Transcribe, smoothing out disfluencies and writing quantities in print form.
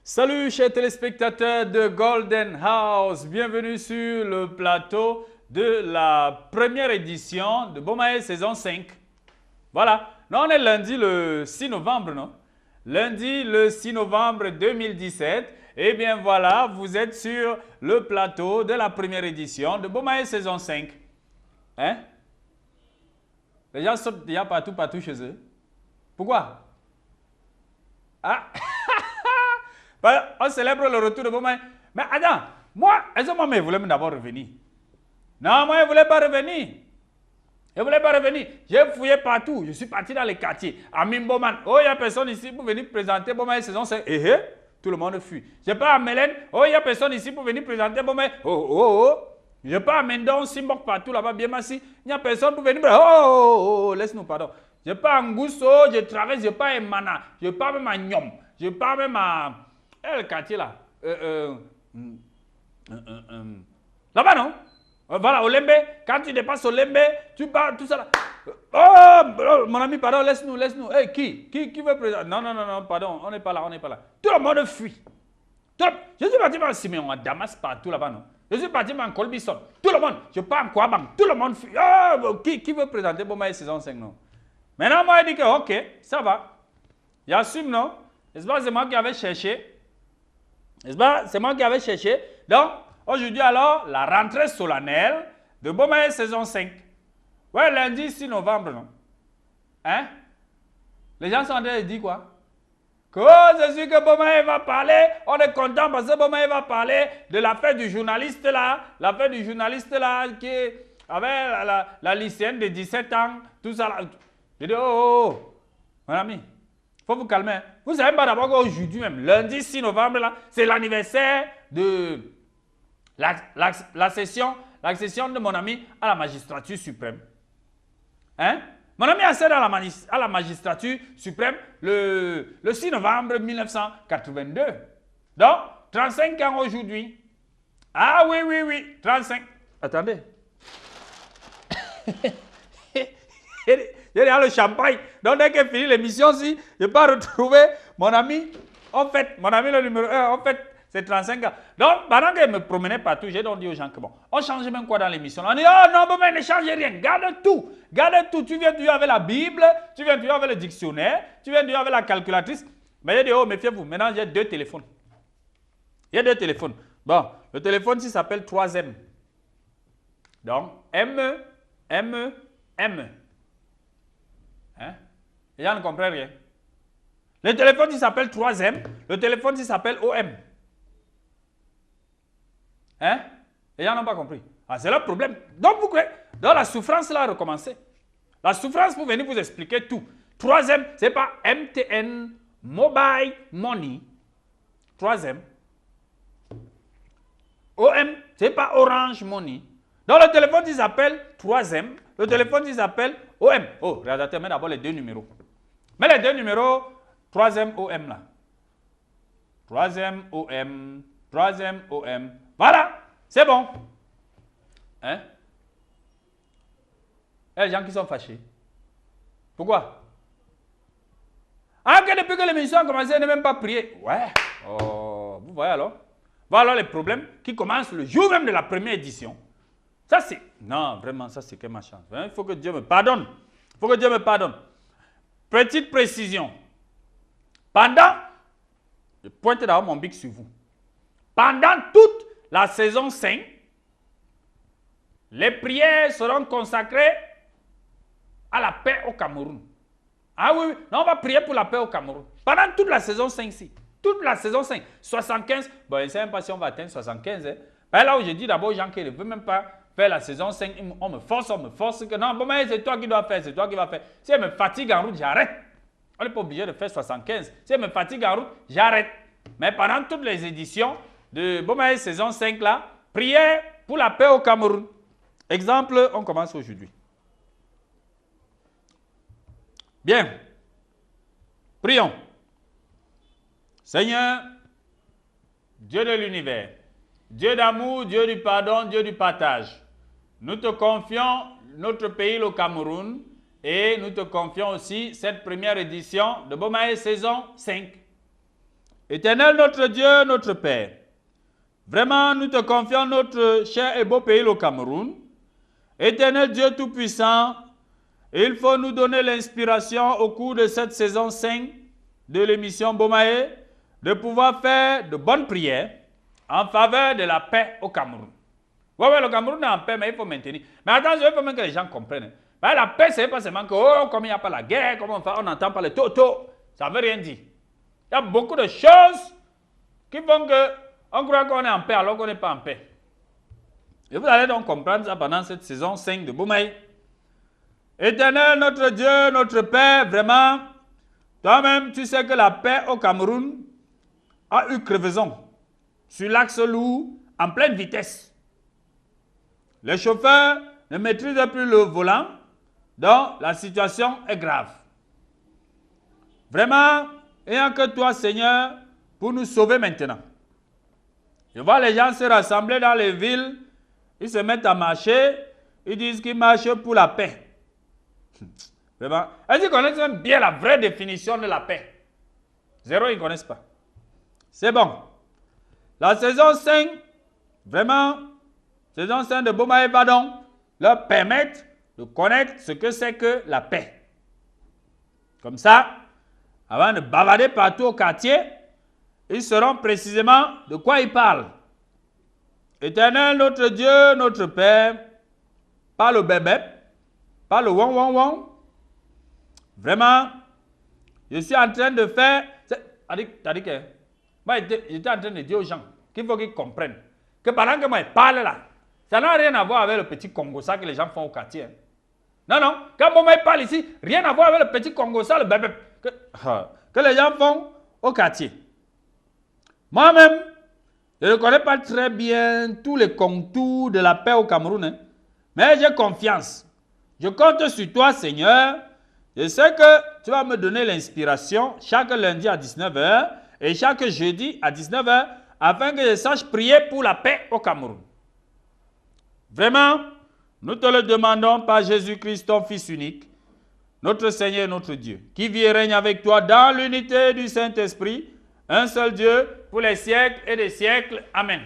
Salut chers téléspectateurs de Golden House, bienvenue sur le plateau de la première édition de Bomaye saison 5. Voilà, non, on est lundi le 6 novembre, non? Lundi le 6 novembre 2017. Et bien voilà, vous êtes sur le plateau de la première édition de Bomaye saison 5. Hein? Les gens sautent déjà partout chez eux. Pourquoi? Ah! On célèbre le retour de Bomaye. Mais attends, moi, est-ce que moi, je voulais d'abord revenir? Non, moi, je ne voulais pas revenir. Je ne voulais pas revenir. J'ai fouillé partout. Je suis parti dans les quartiers. À Mimboman. Oh, il n'y a personne ici pour venir présenter Bomaye saison 5. Tout le monde fuit. Je pars à Mélène. Oh, il n'y a personne ici pour venir présenter Bomaye. Oh. Je pars à Mendon, Simbok, partout là-bas, bien massi. Il n'y a personne pour venir. Oh, laisse-nous, pardon. Je pars à Ngousso, je traverse, je pars à Mana. Je pars même à Nyom. Je pars même à... le quartier là. Là-bas, non? Voilà, au Lembe. Quand tu dépasses au Lembe, tu pars, tout ça là. Oh, mon ami, pardon, laisse-nous. Hey, qui veut présenter? Non, pardon, on n'est pas là. Tout le monde fuit. Je suis parti par Simeon, à Damas, partout là-bas, non? Je suis parti en Colbison. Tout le monde. Je pars en Kouabang. Tout le monde fuit. Oh, qui veut présenter Bomaye saison 5, non? Maintenant, moi, je dis que, ok, ça va. J'assume, non? N'est-ce pas, c'est moi qui avais cherché. N'est-ce pas? C'est moi qui avais cherché. Donc, aujourd'hui, alors, la rentrée solennelle de Bomaye saison 5. Ouais, lundi 6 novembre, non? Hein? Les gens sont en train de dire quoi? Que c'est sûr que Bomaye va parler. On est content parce que Bomaye va parler de l'affaire du journaliste là. L'affaire du journaliste là qui avait la lycéenne de 17 ans. Tout ça là. Je dis, oh, mon ami. Faut vous calmer. Vous savez pas d'abord qu'aujourd'hui même, lundi 6 novembre, là, c'est l'anniversaire de l'accession de mon ami à la magistrature suprême. Hein? Mon ami accède à la magistrature suprême le 6 novembre 1982. Donc, 35 ans aujourd'hui. Ah oui, 35. Attendez. Il y a le champagne. Donc, dès qu'elle finit l'émission, si je peux retrouver mon ami. En fait, mon ami le numéro 1, en fait, c'est 35 ans. Donc, pendant qu'elle me promenait partout, j'ai donc dit aux gens que bon, on change même quoi dans l'émission. On dit, oh non, mais ne change rien. Garde tout. Tu viens toujours avec la Bible, tu viens toujours avec le dictionnaire, tu viens toujours avec la calculatrice. Mais j'ai dit, oh, méfiez-vous. Maintenant, j'ai 2 téléphones. Il y a 2 téléphones. Bon, le téléphone, il s'appelle 3M. Donc, M. Hein? Les gens ne comprennent rien. Le téléphone, il s'appelle 3M. Le téléphone, il s'appelle OM. Hein? Les gens n'ont pas compris. Ah, c'est le problème. Donc, la souffrance, là, a recommencé. La souffrance pour venir vous expliquer tout. 3M, ce n'est pas MTN, Mobile Money. 3M. OM, ce n'est pas Orange Money. Donc, le téléphone, il s'appelle 3M. Le téléphone, il s'appelle OM. Oh, réalisateur, mets d'abord les 2 numéros. Mets les 2 numéros, 3M OM là. 3M OM. Voilà, c'est bon. Hein? Il y a des gens qui sont fâchés. Pourquoi? Ah, que depuis que l'émission a commencé, elle n'est même pas priée. Ouais. Oh, vous voyez alors? Voilà les problèmes qui commencent le jour même de la première édition. Ça c'est... Non, vraiment, ça c'est que ma chance. Il faut que Dieu me pardonne. Petite précision. Je pointe d'abord mon bic sur vous. Pendant toute la saison 5, les prières seront consacrées à la paix au Cameroun. Ah oui. Non, on va prier pour la paix au Cameroun. Pendant toute la saison 5 ici. Toute la saison 5. 75. Bon, je ne sais même pas si on va atteindre 75. Hein. Ben là où je dis d'abord aux gens qui ne veulent même pas faire la saison 5, on me force que non, bon, mais c'est toi qui dois faire, c'est toi qui vas faire. Si elle me fatigue en route, j'arrête. On n'est pas obligé de faire 75. Si elle me fatigue en route, j'arrête. Mais pendant toutes les éditions de Bomaye saison 5 là, prière pour la paix au Cameroun. Exemple, on commence aujourd'hui. Bien. Prions. Seigneur, Dieu de l'univers, Dieu d'amour, Dieu du pardon, Dieu du partage. Nous te confions notre pays, le Cameroun, et nous te confions aussi cette première édition de Bomaye saison 5. Éternel notre Dieu, notre Père, vraiment nous te confions notre cher et beau pays, le Cameroun. Éternel Dieu Tout-Puissant, il faut nous donner l'inspiration au cours de cette saison 5 de l'émission Bomae de pouvoir faire de bonnes prières en faveur de la paix au Cameroun. Oui, le Cameroun est en paix, mais il faut maintenir. Mais attention, il faut même que les gens comprennent. Mais la paix, ce n'est pas seulement que, oh, comme il n'y a pas la guerre, comme on n'entend pas les toto. Ça ne veut rien dire. Il y a beaucoup de choses qui font qu'on croit qu'on est en paix alors qu'on n'est pas en paix. Et vous allez donc comprendre ça pendant cette saison 5 de Bomae. Éternel, notre Dieu, notre Père, vraiment, toi-même, tu sais que la paix au Cameroun a eu crevaison sur l'axe lourd en pleine vitesse. Les chauffeurs ne maîtrisent plus le volant, donc la situation est grave. Vraiment, il n'y a que toi, Seigneur, pour nous sauver maintenant. Je vois les gens se rassembler dans les villes, ils se mettent à marcher, ils disent qu'ils marchent pour la paix. Vraiment, est-ce qu'ils connaissent même bien la vraie définition de la paix? Zéro, ils ne connaissent pas. C'est bon. La saison 5, vraiment, saison 5 de Bomae va donc leur permettre de connaître ce que c'est que la paix. Comme ça, avant de bavarder partout au quartier, ils sauront précisément de quoi ils parlent. Éternel, notre Dieu, notre Père, pas le bébé, pas le wong wong wong. Vraiment, je suis en train de faire... C'est-à-dire que moi, j'étais en train de dire aux gens qu'il faut qu'ils comprennent que pendant que moi je parle là, ça n'a rien à voir avec le petit Congo, ça que les gens font au quartier. Hein. Non, non, quand moi je parle ici, rien à voir avec le petit Congo, ça, le bébé, que les gens font au quartier. Moi-même, je ne connais pas très bien tous les contours de la paix au Cameroun, hein, mais j'ai confiance. Je compte sur toi, Seigneur. Je sais que tu vas me donner l'inspiration chaque lundi à 19h et chaque jeudi à 19h afin que je sache prier pour la paix au Cameroun. Vraiment, nous te le demandons par Jésus-Christ, ton Fils unique, notre Seigneur et notre Dieu, qui vit et règne avec toi dans l'unité du Saint-Esprit, un seul Dieu, pour les siècles et des siècles. Amen.